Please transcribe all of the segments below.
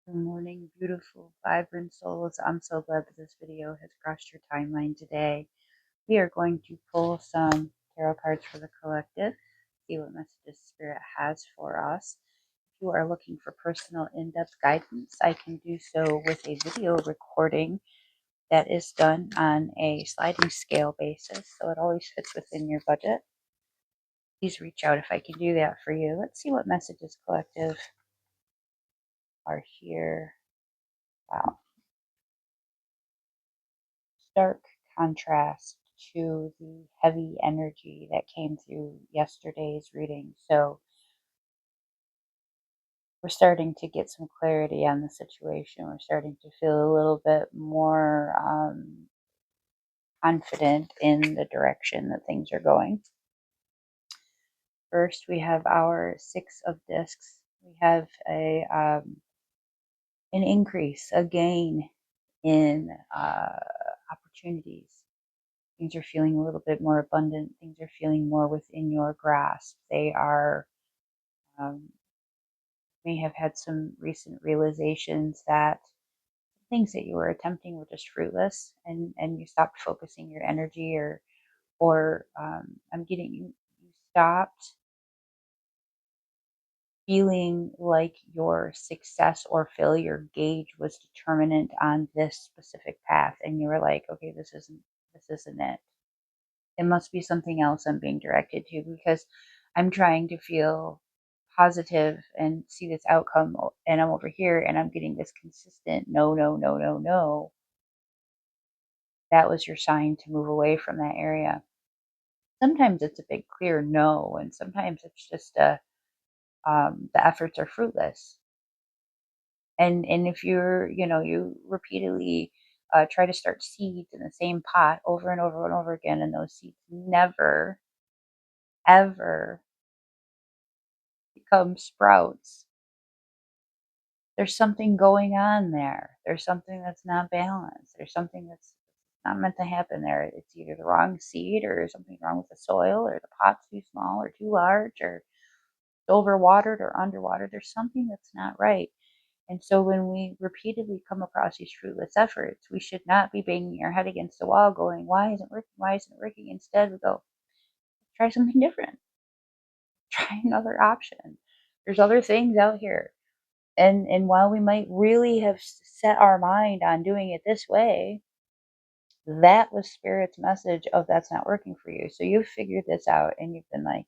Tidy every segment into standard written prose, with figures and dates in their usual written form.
Good morning, beautiful, vibrant souls. I'm so glad that this video has crossed your timeline today. We are going to pull some tarot cards for the collective, see what messages Spirit has for us. If you are looking for personal in-depth guidance, I can do so with a video recording that is done on a sliding scale basis, so it always fits within your budget. Please reach out if I can do that for you. Let's see what messages collective are here. Wow. Stark contrast to the heavy energy that came through yesterday's reading. So we're starting to get some clarity on the situation. We're starting to feel a little bit more confident in the direction that things are going. First, we have our Six of Discs. We have an increase, a gain in opportunities. Things are feeling a little bit more abundant. Things are feeling more within your grasp. They are, may have had some recent realizations that things that you were attempting were just fruitless, and you stopped focusing your energy, or I'm getting you stopped feeling like your success or failure gauge was determinant on this specific path, and you were like, okay, this isn't it. It must be something else I'm being directed to, because I'm trying to feel positive and see this outcome, and I'm over here and I'm getting this consistent no, no, no, no, no. That was your sign to move away from that area. Sometimes it's a big clear no, and sometimes it's just the efforts are fruitless. And if you repeatedly try to start seeds in the same pot over and over and over again, and those seeds never ever become sprouts, there's something going on there. There's something that's not balanced. There's something that's not meant to happen there. It's either the wrong seed, or something wrong with the soil, or the pot's too small or too large, or it's overwatered or underwater. There's something that's not right. And so when we repeatedly come across these fruitless efforts, we should not be banging our head against the wall going, why isn't it working? Why isn't it working? Instead, we go, try something different. Try another option. There's other things out here. And while we might really have set our mind on doing it this way, that was Spirit's message of that's not working for you. So you've figured this out, and you've been like,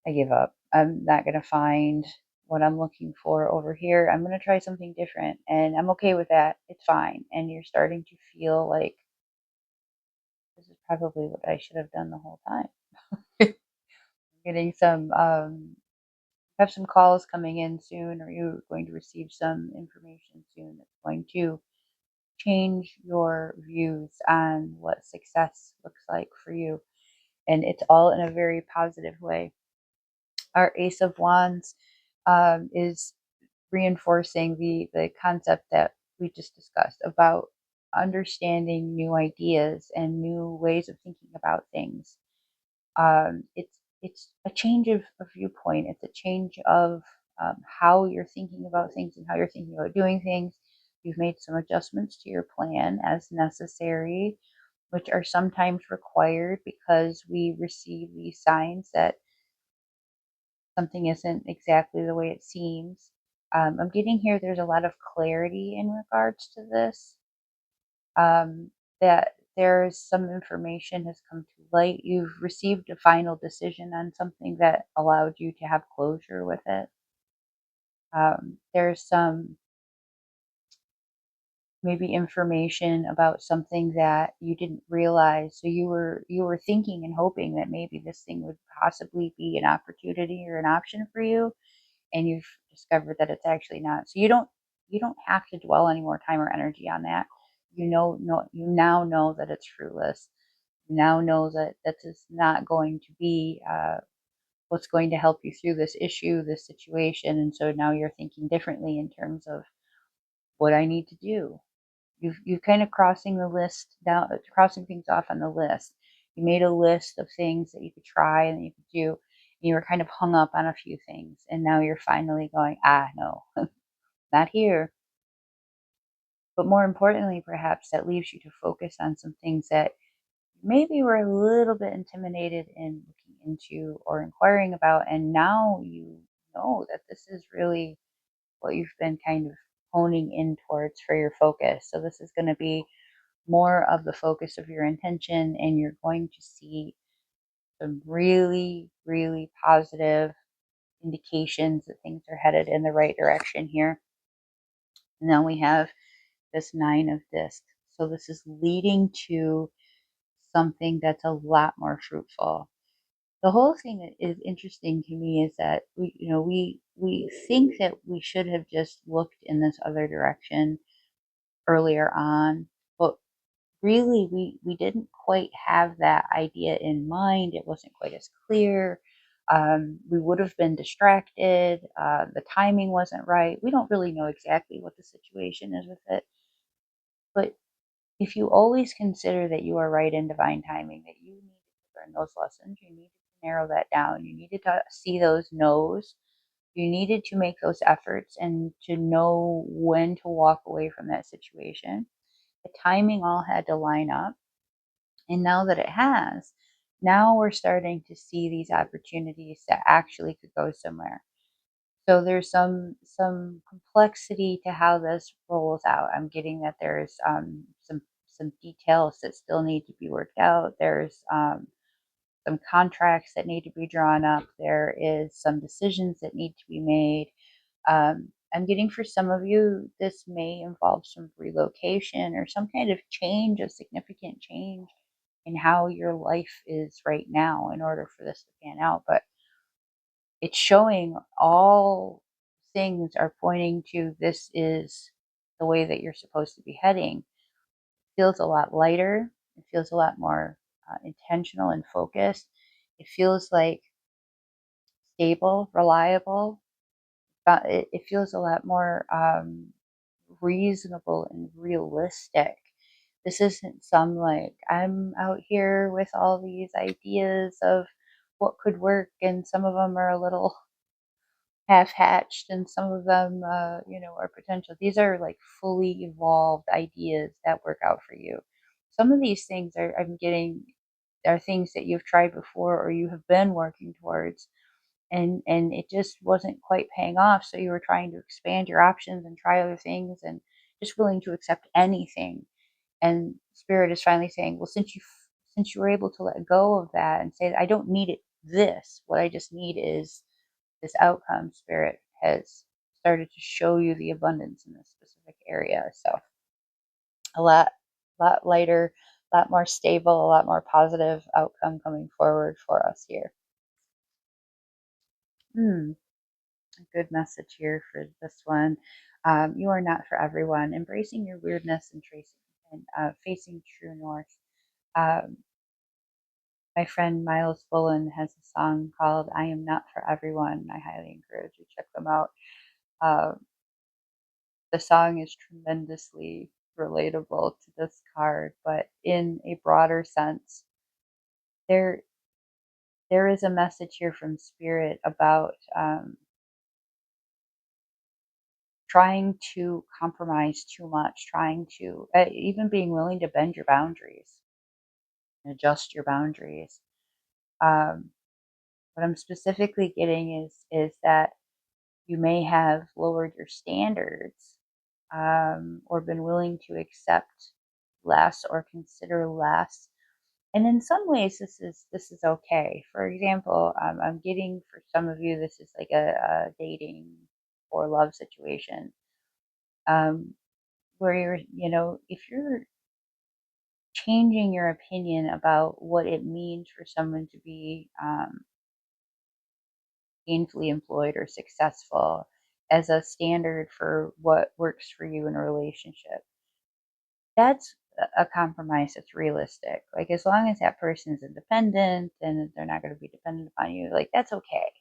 I give up. I'm not going to find what I'm looking for over here. I'm going to try something different, and I'm okay with that. It's fine. And you're starting to feel like this is probably what I should have done the whole time. Getting some have some calls coming in soon, or you're going to receive some information soon that's going to change your views on what success looks like for you. And it's all in a very positive way. Our Ace of Wands is reinforcing the concept that we just discussed about understanding new ideas and new ways of thinking about things. It's a change of viewpoint. It's a change of how you're thinking about things and how you're thinking about doing things. You've made some adjustments to your plan as necessary, which are sometimes required because we receive these signs that something isn't exactly the way it seems. I'm getting here, there's a lot of clarity in regards to this. That there's some information has come to light. You've received a final decision on something that allowed you to have closure with it. There's some maybe information about something that you didn't realize. So you were thinking and hoping that maybe this thing would possibly be an opportunity or an option for you, and you've discovered that it's actually not. So you don't have to dwell any more time or energy on that. You now know that it's fruitless. You now know that this is not going to be what's going to help you through this issue, this situation. And so now you're thinking differently in terms of what I need to do. You've kind of crossing the list down, crossing things off on the list. You made a list of things that you could try and that you could do. And you were kind of hung up on a few things, and now you're finally going, no, not here. But more importantly, perhaps that leaves you to focus on some things that maybe were a little bit intimidated in looking into or inquiring about. And now you know that this is really what you've been kind of honing in towards for your focus. So this is going to be more of the focus of your intention, and you're going to see some really, really positive indications that things are headed in the right direction here. And then we have this nine of discs. So this is leading to something that's a lot more fruitful. The whole thing that is interesting to me is that we think that we should have just looked in this other direction earlier on, but really we didn't quite have that idea in mind. It wasn't quite as clear. We would have been distracted. The timing wasn't right. We don't really know exactly what the situation is with it, but if you always consider that you are right in divine timing, that you needed to learn those lessons, you needed to narrow that down, you needed to see those no's, you needed to make those efforts and to know when to walk away from that situation. The timing all had to line up. And now that it has, now we're starting to see these opportunities that actually could go somewhere. So there's some complexity to how this rolls out. I'm getting that there's some details that still need to be worked out. There's some contracts that need to be drawn up. There is some decisions that need to be made. I'm getting for some of you, this may involve some relocation or some kind of change, a significant change in how your life is right now in order for this to pan out. But it's showing all things are pointing to this is the way that you're supposed to be heading. It feels a lot lighter. It feels a lot more intentional and focused. It feels like stable, reliable. It feels a lot more reasonable and realistic. This isn't some like I'm out here with all these ideas of what could work, and some of them are a little half hatched, and some of them, are potential. These are like fully evolved ideas that work out for you. Some of these things I'm getting are things that you've tried before or you have been working towards, and it just wasn't quite paying off. So you were trying to expand your options and try other things and just willing to accept anything. And spirit is finally saying, well, since you were able to let go of that and say, I don't need it this, what I just need is this outcome. Spirit has started to show you the abundance in this specific area. So a lot lighter, a lot more stable, a lot more positive outcome coming forward for us here. A good message here for this one. You are not for everyone. Embracing your weirdness and tracing and facing true north. Um, my friend Miles Bullen has a song called "I Am Not for Everyone." I highly encourage you to check them out. Uh, the song is tremendously relatable to this card, but in a broader sense, there there is a message here from Spirit about trying to compromise too much, trying to even being willing to bend your boundaries, adjust your boundaries. Um, what I'm specifically getting is that you may have lowered your standards, or been willing to accept less or consider less. And in some ways, this is okay. For example, I'm getting for some of you, this is like a dating or love situation, um, where if you're changing your opinion about what it means for someone to be gainfully employed or successful as a standard for what works for you in a relationship, that's a compromise that's realistic. Like, as long as that person is independent and they're not going to be dependent upon you, like, that's okay.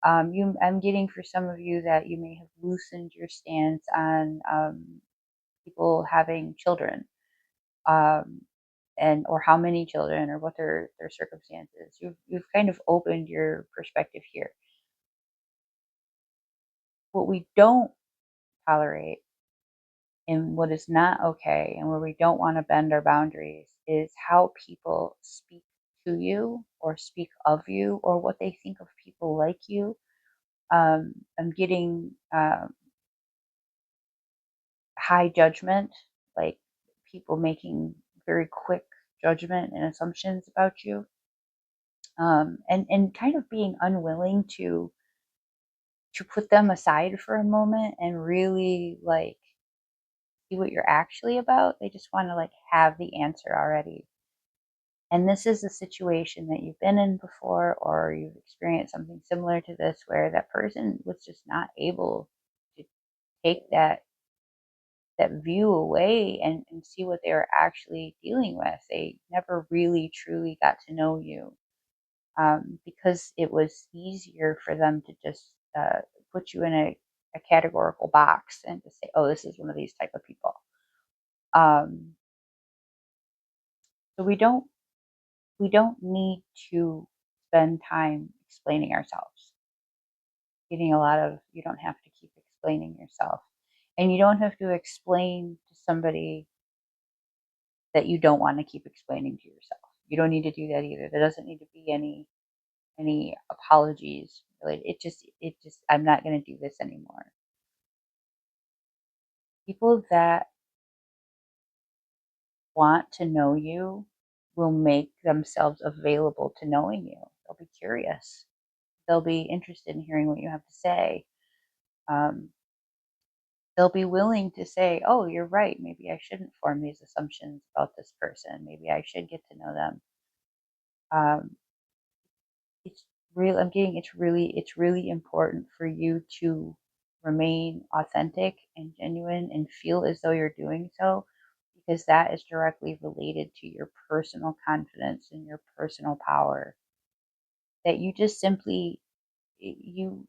I'm getting for some of you that you may have loosened your stance on people having children, um, and or how many children or what their circumstances. You've kind of opened your perspective here. What we don't tolerate and what is not okay and where we don't want to bend our boundaries is how people speak to you or speak of you or what they think of people like you. I'm getting high judgment, like people making very quick judgment and assumptions about you, and kind of being unwilling to put them aside for a moment and really like see what you're actually about. They just want to like have the answer already. And this is a situation that you've been in before, or you've experienced something similar to this where that person was just not able to take that view away and see what they were actually dealing with. They never really truly got to know you, because it was easier for them to just put you in a categorical box and to say, "Oh, this is one of these type of people." Um, so we don't need to spend time explaining ourselves. Getting a lot of you don't have to keep explaining yourself, and you don't have to explain to somebody that you don't want to keep explaining to yourself. You don't need to do that either. There doesn't need to be any apologies related. It just I'm not going to do this anymore. People that want to know you will make themselves available to knowing you. They'll be curious. They'll be interested in hearing what you have to say. Um, they'll be willing to say, "Oh, you're right. Maybe I shouldn't form these assumptions about this person. Maybe I should get to know them." Um, it's real. I'm getting it's really important for you to remain authentic and genuine and feel as though you're doing so, because that is directly related to your personal confidence and your personal power. That you just simply you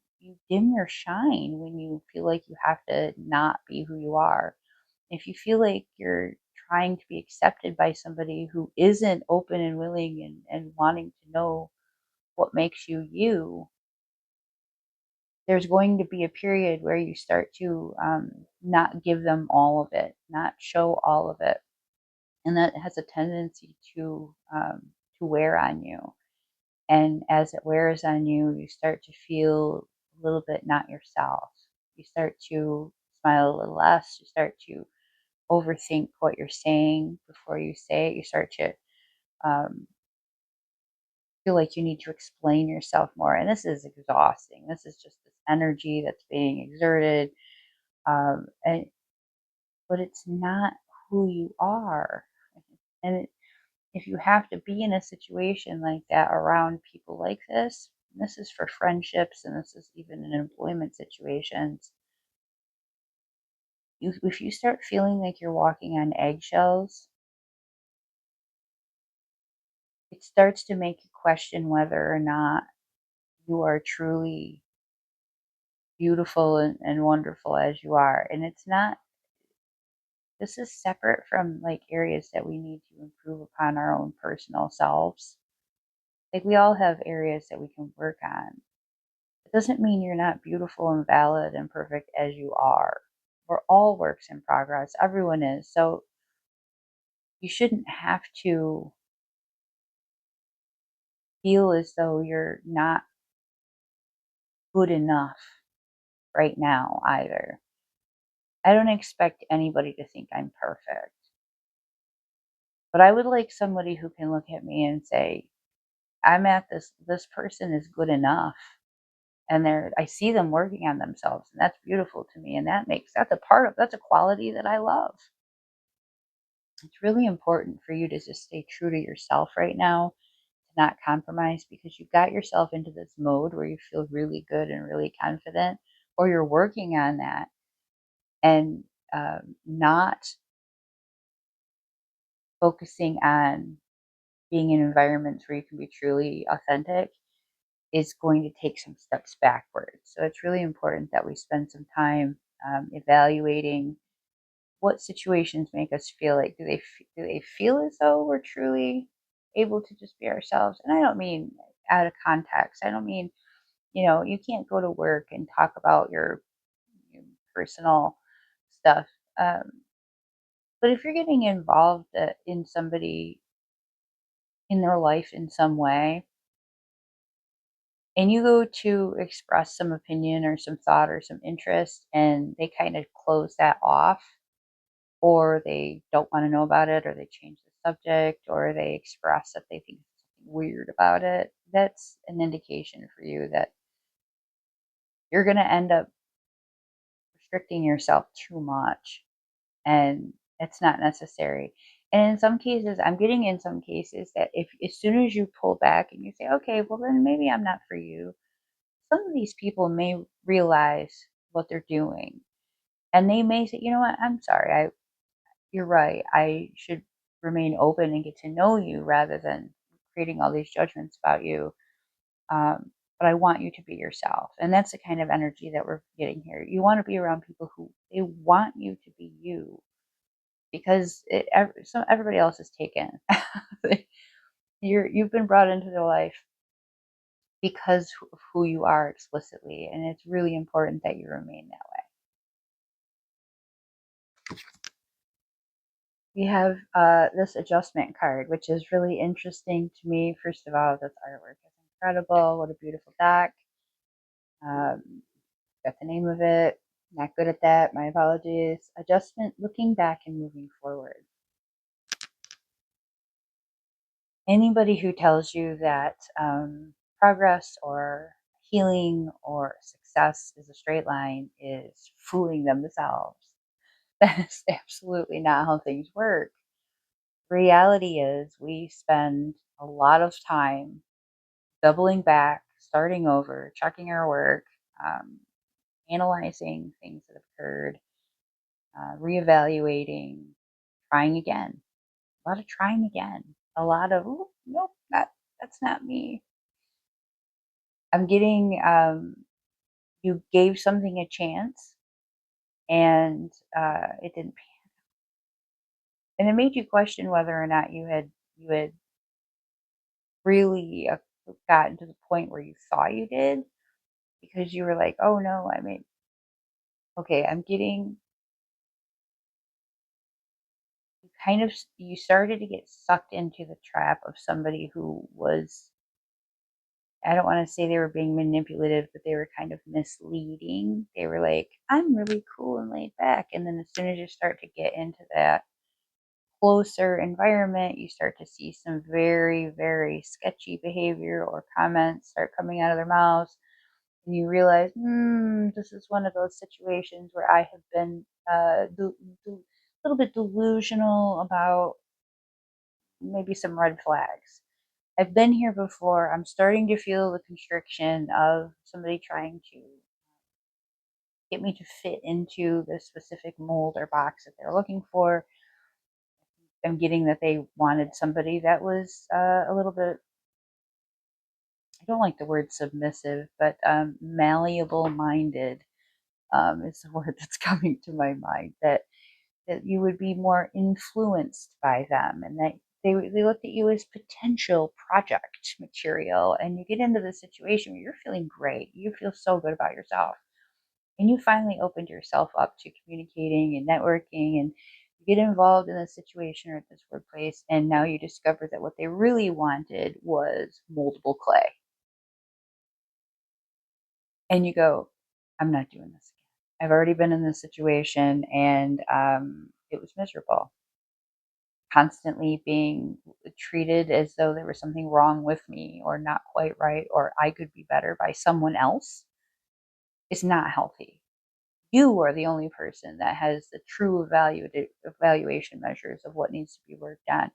dim your shine when you feel like you have to not be who you are. If you feel like you're trying to be accepted by somebody who isn't open and willing and wanting to know what makes you you, there's going to be a period where you start to not give them all of it, not show all of it, and that has a tendency to wear on you. And as it wears on you, you start to feel a little bit not yourself. You start to smile a little less. You start to overthink what you're saying before you say it. You start to um, feel like you need to explain yourself more. And this is exhausting. This is just this energy that's being exerted. And but it's not who you are. And if you have to be in a situation like that around people like this is for friendships and this is even in employment situations. If you start feeling like you're walking on eggshells, it starts to make you question whether or not you are truly beautiful and wonderful as you are. And it's not, this is separate from like areas that we need to improve upon our own personal selves. Like we all have areas that we can work on. It doesn't mean you're not beautiful and valid and perfect as you are. We're all works in progress. Everyone is. So you shouldn't have to feel as though you're not good enough right now either. I don't expect anybody to think I'm perfect, but I would like somebody who can look at me and say, I'm at this person is good enough. And I see them working on themselves, and that's beautiful to me. And that's a quality that I love. It's really important for you to just stay true to yourself right now, to not compromise because you got yourself into this mode where you feel really good and really confident, or you're working on that and not focusing on being in environments where you can be truly authentic is going to take some steps backwards. So it's really important that we spend some time evaluating what situations make us feel like do they feel as though we're truly able to just be ourselves. And I don't mean out of context. I don't mean, you can't go to work and talk about your personal stuff. Um, but if you're getting involved in somebody in their life in some way, and you go to express some opinion or some thought or some interest, and they kind of close that off, or they don't want to know about it, or they change the subject, or they express that they think something weird about it, that's an indication for you that you're going to end up restricting yourself too much, and it's not necessary. And in some cases, I'm getting in some cases that if as soon as you pull back and you say, okay, well, then maybe I'm not for you, some of these people may realize what they're doing. And they may say, you know what, I'm sorry, you're right. I should remain open and get to know you rather than creating all these judgments about you. But I want you to be yourself. And that's the kind of energy that we're getting here. You want to be around people who they want you to be you, because so everybody else is taken. You've been brought into their life because of who you are explicitly. And it's really important that you remain that way. We have this adjustment card, which is really interesting to me. First of all, this artwork is incredible. What a beautiful deck. Got the name of it. Not good at that. My apologies. Adjustment, looking back and moving forward. Anybody who tells you that progress or healing or success is a straight line is fooling themselves. That is absolutely not how things work. Reality is we spend a lot of time doubling back, starting over, checking our work, um, analyzing things that have occurred, reevaluating, trying again. A lot of trying again. A lot of, "Ooh, nope, that's not me." I'm getting, you gave something a chance and it didn't, and it made you question whether or not you had really gotten to the point where you thought you did, because you were like, "Oh no, I made." Okay, I'm getting you started to get sucked into the trap of somebody who was, I don't want to say they were being manipulative, but they were kind of misleading. They were like, "I'm really cool and laid back." And then as soon as you start to get into that closer environment, you start to see some very, very sketchy behavior or comments start coming out of their mouths. And you realize, this is one of those situations where I have been a little bit delusional about maybe some red flags. I've been here before. I'm starting to feel the constriction of somebody trying to get me to fit into the specific mold or box that they're looking for. I'm getting that they wanted somebody that was a little bit, I don't like the word submissive, but malleable minded is the word that's coming to my mind. That you would be more influenced by them, and that they looked at you as potential project material. And you get into the situation where you're feeling great, you feel so good about yourself, and you finally opened yourself up to communicating and networking, and you get involved in a situation or at this workplace, and now you discover that what they really wanted was moldable clay. And you go, I'm not doing this again. I've already been in this situation, and it was miserable. Constantly being treated as though there was something wrong with me or not quite right or I could be better by someone else is not healthy. You are the only person that has the true evaluation measures of what needs to be worked on.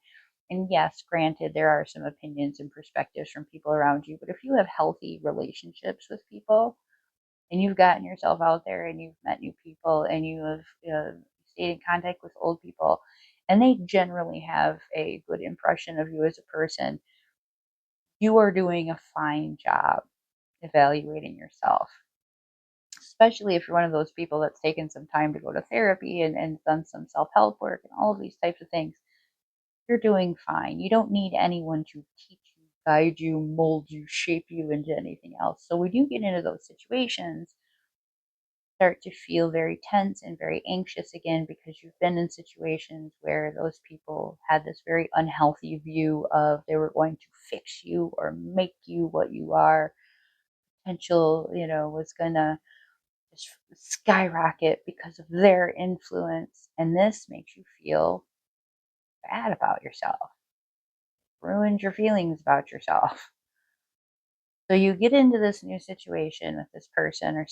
And yes, granted, there are some opinions and perspectives from people around you, but if you have healthy relationships with people and you've gotten yourself out there and you've met new people and you have stayed in contact with old people, and they generally have a good impression of you as a person, you are doing a fine job evaluating yourself. Especially if you're one of those people that's taken some time to go to therapy and done some self help work and all of these types of things, you're doing fine. You don't need anyone to teach you, guide you, mold you, shape you into anything else. So when you get into those situations, start to feel very tense and very anxious again because you've been in situations where those people had this very unhealthy view of they were going to fix you or make you what you are. Potential, was going to just skyrocket because of their influence. And this makes you feel bad about yourself, ruins your feelings about yourself. So you get into this new situation with this person or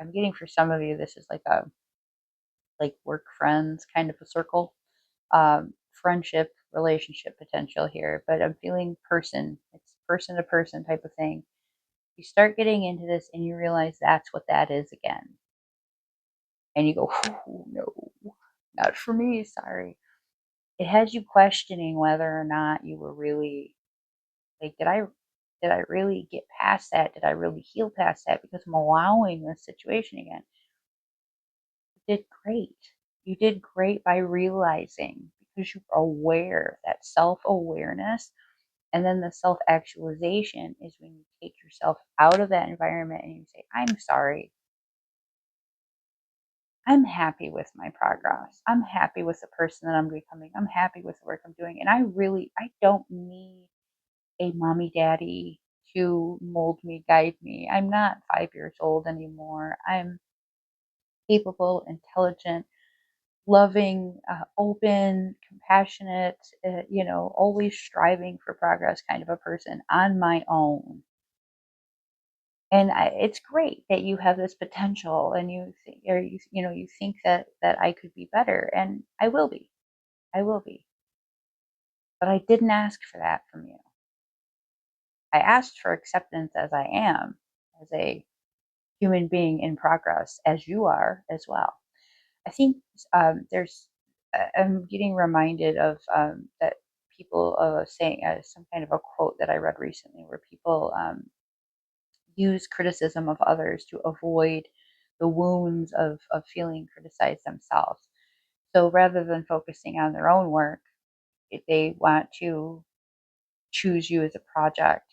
I'm getting for some of you, this is like a like work friends kind of a circle, friendship, relationship potential here, but I'm feeling it's person to person type of thing. You start getting into this and you realize that's what that is again. And you go, "Ooh, no, not for me, sorry." It has you questioning whether or not you were really like, did I really get past that? Did I really heal past that? Because I'm allowing this situation again. You did great. You did great by realizing because you're aware, that self awareness. And then the self actualization is when you take yourself out of that environment and you say, I'm sorry. I'm happy with my progress. I'm happy with the person that I'm becoming. I'm happy with the work I'm doing. And I don't need a mommy daddy to mold me, guide me. I'm not 5 years old anymore. I'm capable, intelligent, loving, open, compassionate, always striving for progress kind of a person on my own. And it's great that you have this potential and you think that I could be better, and I will be, but I didn't ask for that from you. I asked for acceptance as I am, as a human being in progress, as you are as well. I think I'm getting reminded of that people saying some kind of a quote that I read recently where people use criticism of others to avoid the wounds of feeling criticized themselves. So rather than focusing on their own work, they want to choose you as a project.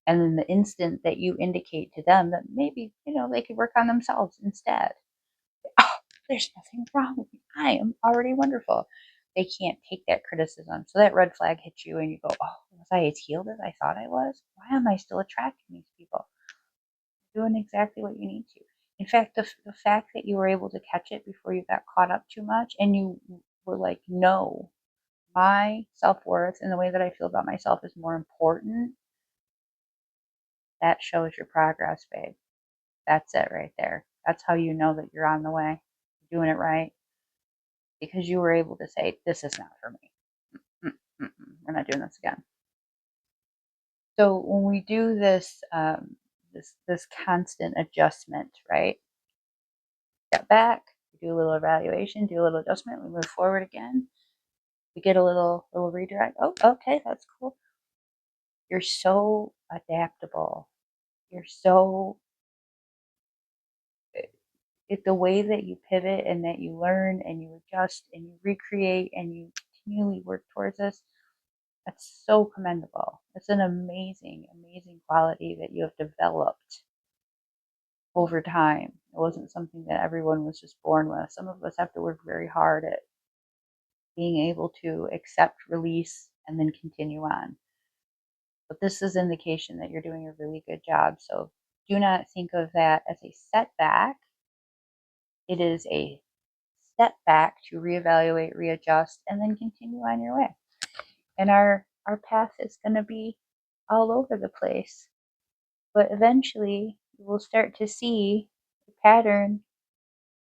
And then the instant that you indicate to them that maybe, they could work on themselves instead. Oh, there's nothing wrong with me. I am already wonderful. They can't take that criticism. So that red flag hits you and you go, oh, was I as healed as I thought I was? Why am I still attracting these people? You're doing exactly what you need to. In fact, the fact that you were able to catch it before you got caught up too much and you were like, no, my self worth and the way that I feel about myself is more important, that shows your progress, babe. That's it right there. That's how you know that you're on the way, you're doing it right, because you were able to say, this is not for me. We're not doing this again. So when we do this constant adjustment, right? Step back, we do a little evaluation, do a little adjustment, we move forward again. We get a little redirect. Oh, okay, that's cool. You're so adaptable. You're so the way that you pivot and that you learn and you adjust and you recreate and you continually work towards this. That's so commendable. It's an amazing, amazing quality that you have developed over time. It wasn't something that everyone was just born with. Some of us have to work very hard at being able to accept, release, and then continue on. But this is indication that you're doing a really good job. So do not think of that as a setback. It is a step back to reevaluate, readjust, and then continue on your way. And our path is going to be all over the place. But eventually, you will start to see the pattern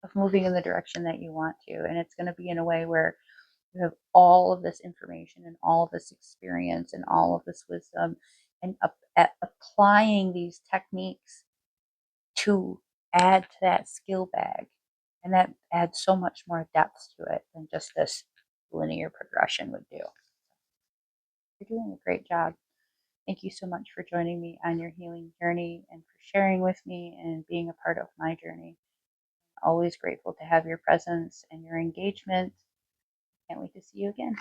of moving in the direction that you want to. And it's going to be in a way where you have all of this information and all of this experience and all of this wisdom and applying these techniques to add to that skill bag. And that adds so much more depth to it than just this linear progression would do. You're doing a great job. Thank you so much for joining me on your healing journey and for sharing with me and being a part of my journey. Always grateful to have your presence and your engagement. Can't wait to see you again.